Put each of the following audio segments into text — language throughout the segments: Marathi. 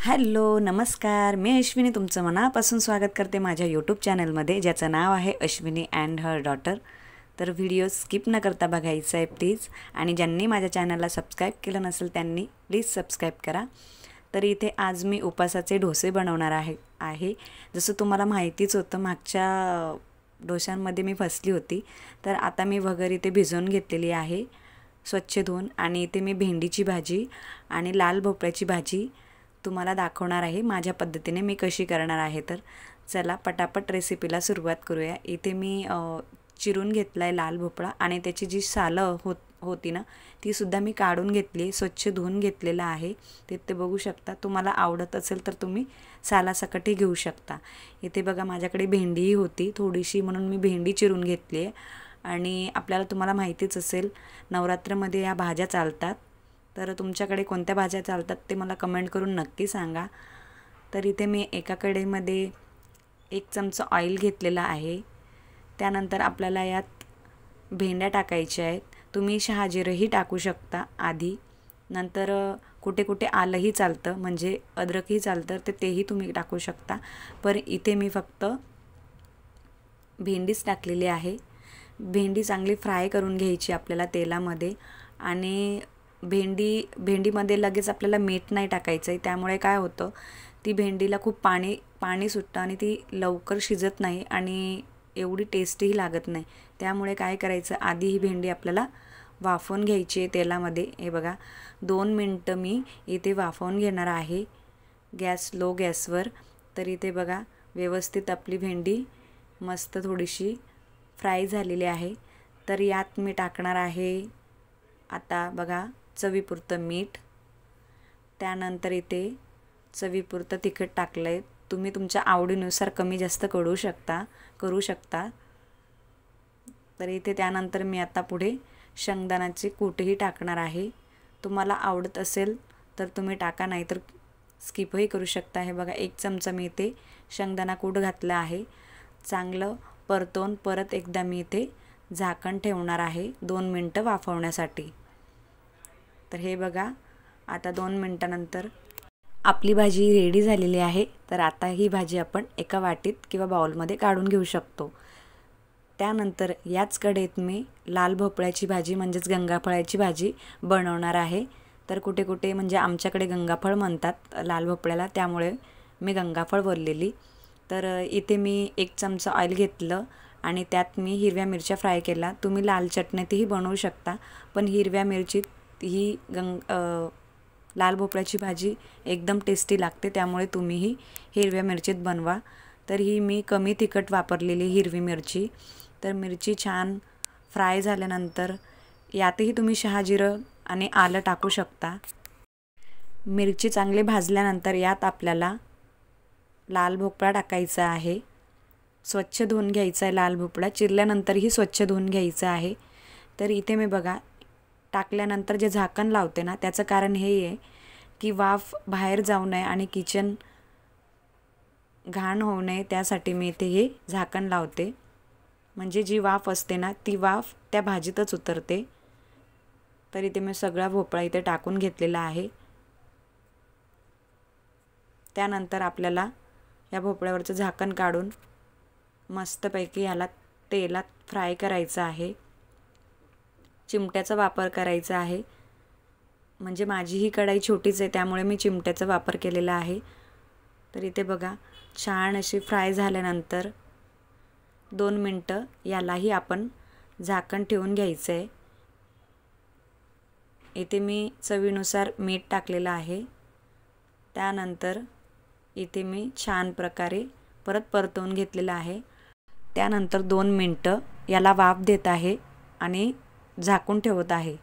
हॅलो नमस्कार, मी अश्विनी तुमचं मनापासून स्वागत करते माझ्या यूट्यूब चॅनलमध्ये, ज्याचं नाव आहे अश्विनी अँड हर डॉटर। तर व्हिडिओ स्किप न करता बघायचा आहे प्लीज, आणि ज्यांनी माझ्या चॅनलला सबस्क्राईब केलं नसेल त्यांनी प्लीज सबस्क्राईब करा। तर इथे आज मी उपासाचे डोसे बनवणार आहे। जसं तुम्हाला माहितीच होतं, मागच्या डोशांमध्ये मी फसली होती, तर आता मी वगैरे इथे भिजवून घेतलेली आहे स्वच्छ धुवून। आणि इथे मी भेंडीची भाजी आणि लाल भोपळ्याची भाजी तुम्हाला दाखवणार आहे माझ्या पद्धतीने मी कशी करणार आहे। तर चला पटापट रेसिपीला सुरुवात करूया। इथे मी चिरून घेतला आहे लाल भोपळा, आणि त्याची जी सालं होती ना ती सुद्धा मी काढून घेतली, स्वच्छ धुवून घेतलेला आहे। ते बघू शकता, तुम्हाला आवडत असेल तर तुम्ही सालासकटही घेऊ शकता। इथे बघा माझ्याकडे भेंडीही होती थोडीशी, म्हणून मी भेंडी चिरून घेतली आहे। आणि आपल्याला तुम्हाला माहितीच असेल नवरात्रमध्ये या भाज्या चालतात, तर तुमच्याकडे कोणत्या भाज्या चालतात ते मला कमेंट करून नक्की सांगा। तर इथे मी एका कढईमध्ये 1 चमचा ऑइल घेतलेला आहे। त्यानंतर आपल्याला यात भेंड्या टाकायच्या आहेत। तुम्ही शहाजिरंही टाकू शकता आधी, नंतर कुठे कुठे आलंही चालतं, म्हणजे अद्रकही चालतं, तर तेही तुम्ही टाकू शकता। पण इथे मी फक्त भेंडीच टाकलेली आहे। भेंडी चांगली फ्राय करून घ्यायची आपल्याला तेलामध्ये। आणि भेंडीमध्ये लगेच आपल्याला मीठ नाही टाकायचं आहे, त्यामुळे काय होतं, ती भेंडीला खूप पाणी सुटतं आणि ती लवकर शिजत नाही आणि एवढी टेस्टही लागत नाही। त्यामुळे काय करायचं, आधी ही भेंडी आपल्याला वाफवून घ्यायची आहे तेलामध्ये। हे बघा 2 मिनटं मी इथे वाफवून घेणार आहे लो गॅसवर। तर इथे बघा व्यवस्थित आपली भेंडी मस्त थोडीशी फ्राय झालेली आहे। तर यात मी टाकणार आहे आता बघा चवीपुरतं मीठ, त्यानंतर इथे चवीपुरतं तिखट टाकलं आहे। तुम्ही तुमच्या आवडीनुसार कमी जास्त करू शकता। तर इथे त्यानंतर मी आता पुढे शेंगदाण्याचे कूटही टाकणार आहे। तुम्हाला आवडत असेल तर तुम्ही टाका, नाही तर स्किपही करू शकता। हे बघा 1 चमचा मी इथे शेंगदाणा कूट घातला आहे। चांगलं परतवून परत एकदा मी इथे झाकण ठेवणार आहे 2 मिनटं वाफवण्यासाठी। तर हे बघा आता 2 मिनटानंतर आपली भाजी रेडी झालेली आहे। तर आता ही भाजी आपण एका वाटीत किंवा बाउलमध्ये काढून घेऊ शकतो। त्यानंतर याच कढईत मी लाल भोपळ्याची भाजी म्हणजेच गंगाफळाची भाजी बनवणार आहे। तर कुठे कुठे म्हणजे आमच्याकडे गंगाफळ म्हणतात लाल भोपळ्याला, त्यामुळे मी गंगाफळ बोललेली। तर इथे मी 1 चमचा ऑइल घेतलं आणि त्यात मी हिरव्या मिरच्या फ्राय केला। तुम्ही लाल चटणीतही बनवू शकता, पण हिरव्या मिरचीत ही लाल भोपळ्याची भाजी एकदम टेस्टी लागते, त्यामुळे तुम्हीही हिरव्या मिरचीत बनवा। तर ही मी कमी तिखट वापरलेली हिरवी मिरची। तर मिरची छान फ्राय झाल्यानंतर यातही तुम्ही शहाजिरं आणि आलं टाकू शकता। मिरची चांगली भाजल्यानंतर यात आपल्याला लाल भोपळा टाकायचा आहे। स्वच्छ धुवून घ्यायचा आहे लाल भोपळा, चिरल्यानंतरही स्वच्छ धुवून घ्यायचा आहे। तर इथे मी बघा टाकल्यानंतर जे झाकण लावते ना, त्याचं कारण हे आहे की वाफ बाहेर जाऊ नये आणि किचन घाण होऊ नये, त्यासाठी मी इथे हे झाकण लावते। म्हणजे जी वाफ असते ना ती वाफ त्या भाजीतच उतरते। तर इथे मी सगळा भोपळा इथे टाकून घेतलेला आहे। त्यानंतर आपल्याला या भोपळ्यावरचं झाकण काढून मस्तपैकी याला तेलात फ्राय करायचं आहे। चिमट्याचा वापर करायचा आहे, म्हणजे माझी ही कढई छोटीच आहे त्यामुळे मी चिमट्याचा वापर केलेला आहे। तर इथे बघा छान अशी फ्राय झाल्यानंतर 2 मिनटं यालाही आपण झाकण ठेवून घ्यायचं आहे। इथे मी चवीनुसार मीठ टाकलेलं आहे। त्यानंतर इथे मी छान प्रकारे परत परतवून घेतलेलं आहे। त्यानंतर 2 मिनटं याला वाफ देत आहे आणि झाकून ठेवत आहे।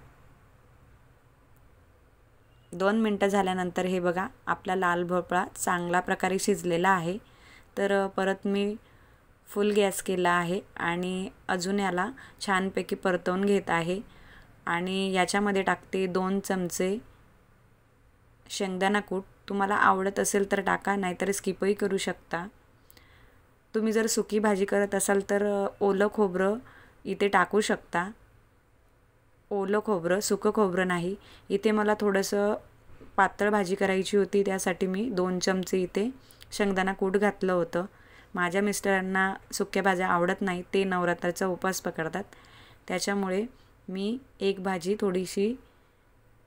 2 मिनटं झाल्यानंतर हे बघा आपला लाल भोपळा चांगला प्रकारे शिजलेला आहे. तर परत मी फुल गॅस केला आहे आणि अजून याला छानपैकी परतवून घेत आहे. आणि याच्यामध्ये टाकते 2 चमचे शेंगदाणा कूट. तुम्हाला आवडत असेल तर टाका, नाहीतर स्किपही करू शकता. तुम्ही जर सुकी भाजी करत असाल तर ओलं खोबरं इथे टाकू शकता. ओलं खोबरं, सुकं खोबरं नाही. इथे मला थोडंसं पातळ भाजी करायची होती, त्यासाठी मी 2 चमचे इथे शेंगदाणा कूट घातलं होतं. माझ्या मिस्टरांना सुक्या भाज्या आवडत नाही, ते नवरात्राचा उपवास पकडतात. त्याच्यामुळे मी एक भाजी थोडीशी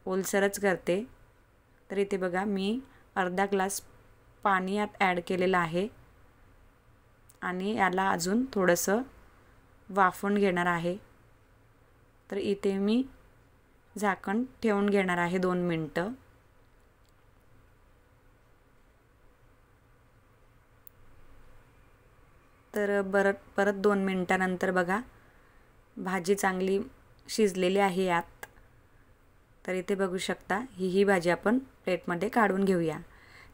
ओलसरच करते. तर इथे बघा मी अर्धा ग्लास पाणी यात ॲड केलेलं आहे आणि याला अजून थोडंसं वाफवून घेणार आहे. तर इथे मी झाकण ठेवून घेणार आहे 2 मिनटं. तर परत 2 मिनटानंतर बघा भाजी चांगली शिजलेली आहे यात. तर इथे बघू शकता ही भाजी आपण प्लेटमध्ये काढून घेऊया.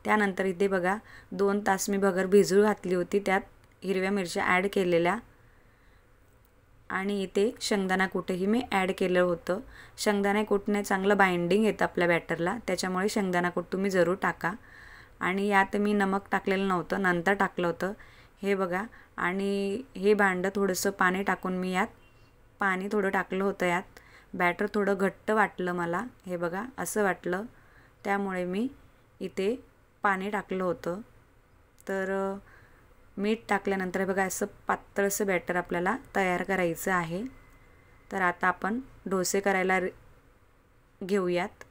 त्यानंतर इथे बघा 2 तास मी बगर भिजू घातली होती, त्यात हिरव्या मिरच्या ॲड केलेल्या आणि इथे शेंगदाणा कूटही मी ॲड केलं होतं. शेंगदाणा कूटने चांगलं बाइंडिंग येतं आपल्या बॅटरला, त्याच्यामुळे शेंगदाणा कूट तुम्ही जरूर टाका. आणि यात मी नमक टाकलेलं नव्हतं, नंतर टाकलं होतं. हे बघा आणि हे भांडं थोडंसं पाणी टाकून मी यात पाणी थोडं टाकलं होतं. यात बॅटर थोडं घट्ट वाटलं मला, हे बघा असं वाटलं, त्यामुळे मी इथे पाणी टाकलं होतं. तर मीठ टाकल्यानंतर बघा असं पातळसं बॅटर आपल्याला तयार करायचं आहे. तर आता आपण डोसे करायला घेऊयात.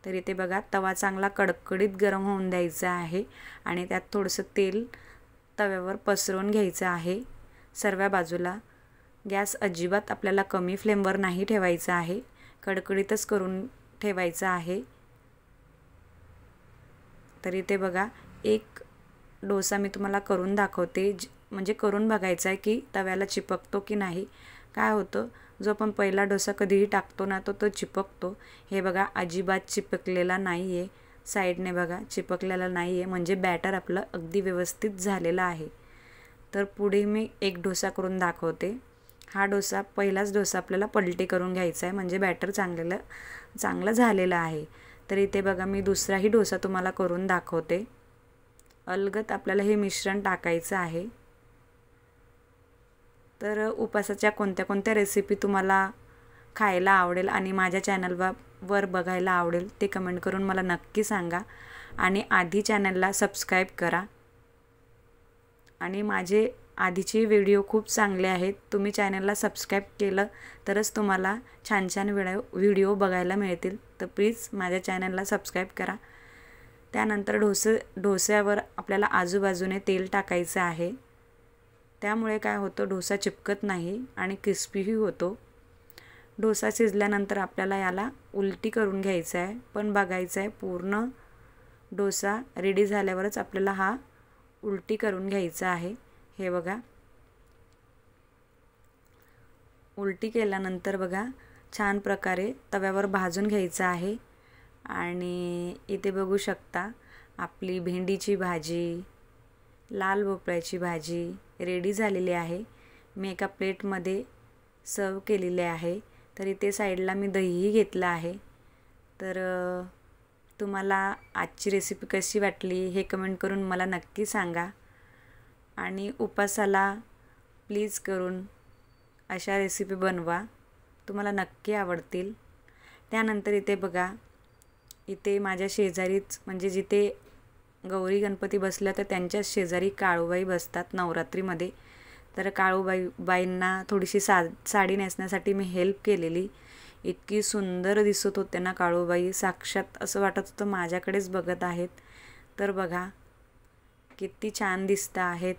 तर इथे बघा तवा चांगला कडकडीत गरम होऊन द्यायचा आहे आणि त्यात थोडंसं तेल तव्यावर पसरवून घ्यायचं आहे सर्व बाजूला. गॅस अजिबात आपल्याला कमी फ्लेमवर नाही ठेवायचा आहे, कडकडीतच करून ठेवायचा आहे. तर इथे बघा एक डोसा मी तुम्हाला करून दाखवते, म्हणजे करून बघायचा आहे की तव्याला चिपकतो की नाही. काय होतं, जो आपण पहिला डोसा कधीही टाकतो ना तो चिपकतो. हे बघा अजिबात चिपकलेला नाही आहे, साईडने बघा चिपकलेला नाही आहे, म्हणजे बॅटर आपलं अगदी व्यवस्थित झालेलं आहे. तर पुढे मी एक डोसा करून दाखवते. हा डोसा पहिलाच डोसा आपल्याला पलटी करून घ्यायचा आहे, म्हणजे बॅटर चांगलं झालेलं आहे. तर इथे बघा मी दुसराही डोसा तुम्हाला करून दाखवते. अलगद आपल्याला हे मिश्रण टाकायचं आहे. तर उपासाच्या कोणत्या कोणत्या रेसिपी तुम्हाला खायला आवडेल आणि माझ्या चॅनलवर बघायला आवडेल ते कमेंट करून मला नक्की सांगा. आणि आधी चॅनलला सबस्क्राईब करा. आणि माझे आधीचे व्हिडिओ खूप चांगले आहेत, तुम्ही चॅनलला सबस्क्राईब केलं तरच तुम्हाला छान छान व्हिडिओ बघायला मिळतील. तर प्लीज माझ्या चॅनलला सबस्क्राईब करा. त्यानंतर डोस्यावर आपल्याला आजूबाजूने तेल टाकायचं आहे, त्यामुळे काय होतं डोसा चिपकत नाही आणि क्रिस्पीही होतो. डोसा शिजल्यानंतर आपल्याला याला उलटी करून घ्यायचा आहे, पण बघायचं आहे पूर्ण डोसा रेडी झाल्यावरच आपल्याला हा उलटी करून घ्यायचा आहे. हे बघा उलटी केल्यानंतर बघा छान प्रकारे तव्यावर भाजून घ्यायचं आहे. आणि इथे बघू शकता आपली भेंडीची भाजी, लाल भोपळ्याची भाजी रेडी झालेली आहे. मी एका प्लेटमध्ये सर्व केलेली आहे. तर इथे साईडला मी दहीही घेतलं आहे. तर तुम्हाला आजची रेसिपी कशी वाटली हे कमेंट करून मला नक्की सांगा. आणि उपासाला प्लीज करून अशा रेसिपी बनवा, तुम्हाला नक्की आवडतील. त्यानंतर इथे बघा इथे माझ्या शेजारीच, म्हणजे जिथे गौरी गणपती बसल्या तर त्यांच्या शेजारी काळूबाई बसतात नवरात्रीमध्ये. तर काळूबाईंना थोडीशी साडी नेसण्यासाठी मी हेल्प केलेली. इतकी सुंदर दिसत होते ना काळूबाई, साक्षात असं वाटत होतं माझ्याकडेच बघत आहेत. तर बघा किती छान दिसत आहेत.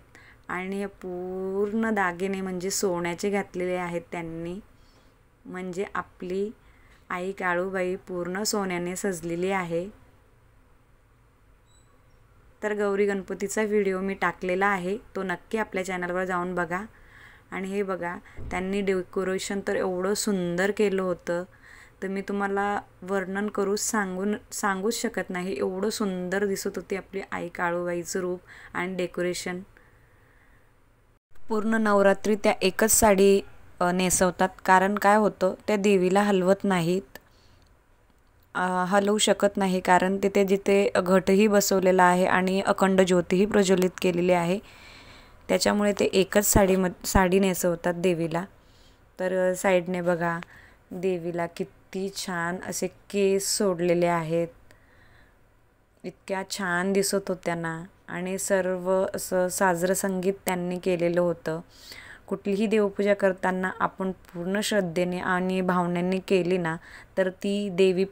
आणि पूर्ण दागिने म्हणजे सोन्याचे घातलेले आहेत त्यांनी, म्हणजे आपली आई काळूबाई पूर्ण सोन्याने सजलेली आहे. तर गौरी गणपतीचा व्हिडिओ मी टाकलेला आहे, तो नक्की आपल्या चॅनलवर जाऊन बघा. आणि हे बघा त्यांनी डेकोरेशन तर एवढं सुंदर केलं होतं. तर मी तुम्हाला वर्णन सांगूच शकत नाही, एवढं सुंदर दिसत होती आपली आई काळूबाईचं रूप आणि डेकोरेशन. पूर्ण नवरात्री त्या एकच साडी नेसवतात, कारण काय होतं त्या देवीला हलवत नाहीत, हलवू शकत नाही, कारण तिथे जिथे घटही बसवलेला आहे आणि अखंड ज्योतीही प्रज्वलित केलेली आहे, त्याच्यामुळे ते एकच साडी नेसवतात देवीला. तर साईडने बघा देवीला किती छान असे केस सोडलेले आहेत, इतक्या छान दिसत होत्या ना. आणि सर्व असं साजरं संगीत त्यांनी केलेलं होतं. कुठलीही देवपूजा करताना आपण पूर्ण श्रद्धेने आणि भावनेने केली ना, तर ती देवी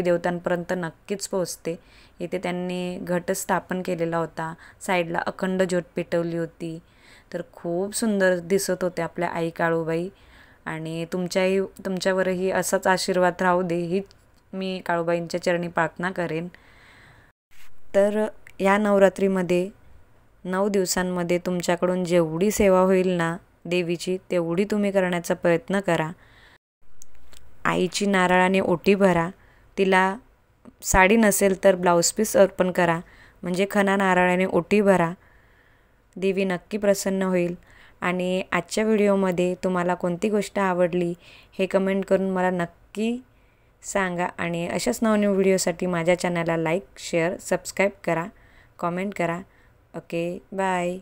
देवतांपर्यंत नक्कीच पोहोचते. इथे त्यांनी घट स्थापन केलेला होता, साईडला अखंड ज्योत पेटवली होती, तर खूप सुंदर दिसत होते आपल्या आई काळूबाई. आणि तुमच्यावरही असाच आशीर्वाद राहू दे, ही मी काळूबाईंच्या चरणी प्रार्थना करेन. तर या नवरात्रीमध्ये 9 दिवसांमध्ये तुमच्याकडून जेवढी सेवा होईल ना देवीची, तेवढी तुम्ही करण्याचा प्रयत्न करा. आईची नारळाने ओटी भरा, तिला साडी नसेल तर ब्लाऊज पीस अर्पण करा, म्हणजे खणा नारळाने ओटी भरा. देवी नक्की प्रसन्न होईल. आणि आजच्या व्हिडिओमध्ये तुम्हाला कोणती गोष्ट आवडली हे कमेंट करून मला नक्की सांगा. आणि अशाच नवनवीन व्हिडिओसाठी माझ्या चॅनलला लाईक, शेअर, सबस्क्राईब करा, कमेंट करा. Okay, bye.